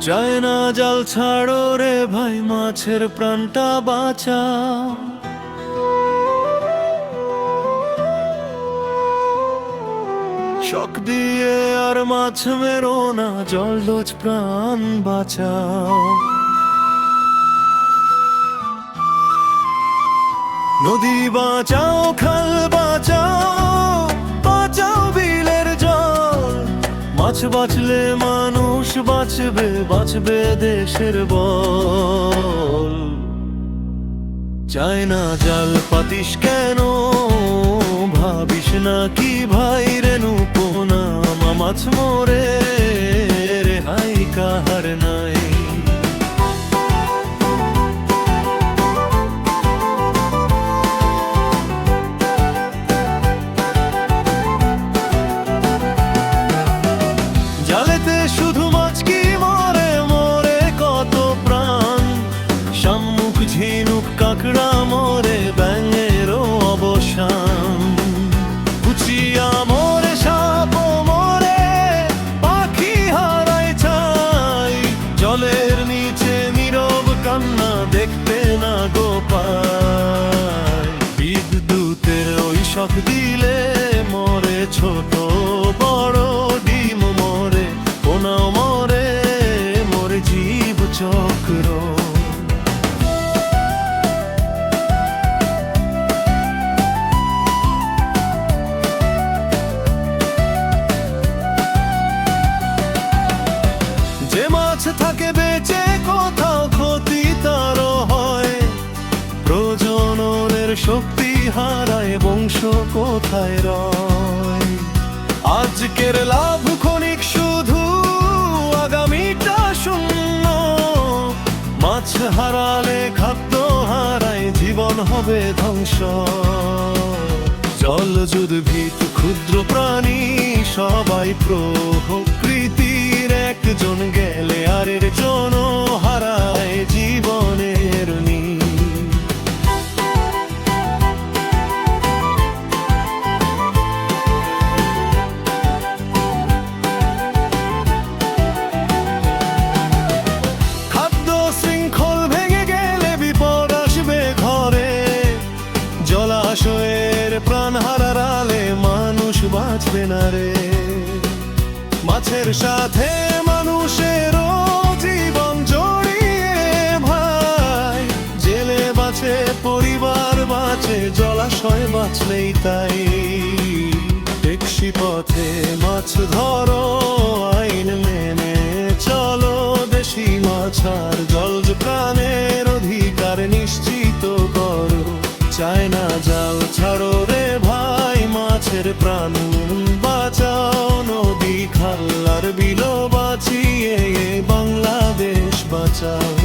যায় না জাল ছাড়ো রে ভাই, মাছের প্রাণটা বাঁচাও। শখ দিয়ে আর মাছ মেরো না, জলজ প্রাণ বাঁচাও। নদী বাঁচাও, খাল বাঁচাও, বাঁচাও বিলের জল। মাছ বাঁচলে মানুষ বাঁচবে, বাঁচবে দেশের বল। চায় না জাল পাতিস কেন, ভাবিস না কি ভাই রেনু পোনা, মাছ মরে রেহাই কাহার নাই। জালেতে শুধু মাছ কি মরে, মরে কত প্রাণ। শামুক ঝিনুক কাঁকড়া মরে, ব্যাঙেরও অবসান। কুচিয়া মরে, সাপ মরে, পাখি হারায় ছাই। জলের নিচে নীরব কান্না দেখতে না গো পায়। বিদ্যুতের ওই শখ দিলে মরে ছোট বড়, ডিম মরে, পোনাও মরে, মরে জীব চক্র। যে মাছ থাকে বেঁচে কোথাও ক্ষতি তারও হয়। প্রজননের শক্তি হারায়, বংশ কোথায় রয়। আজকের লাভ ক্ষণিক শুধু, আগামীটা শূন্য। মাছ হারালে খাদ্য হারায়, জীবন হবে ধ্বংস। জলজ উদ্ভিদ ক্ষুদ্র প্রাণী সবাই প্রকৃতির একজন গেলে আরের জন হারায় জীবনের নীড়। খাদ্য শৃঙ্খল ভেঙে গেলে বিপদ আসবে ঘরে। জলাশয়ের প্রাণ হারালে মানুষ বাঁচবে না রে। মাছের সাথে মানুষেরও জীবন জড়িয়ে ভাই। জেলে বাঁচে, পরিবার বাঁচে, জলাশয় বাঁচলেই তাই। টেকসই পথে মাছ ধরো, আইন মেনে চলো। দেশি মাছ আর জলজ প্রাণের অধিকার নিশ্চিত করো। চায় না জাল ছাড়ো রে ভাই, মাছের প্রাণ বাঁচাও। নদী খাল আর বিল বাঁচিয়ে বাংলাদেশ বাঁচাও।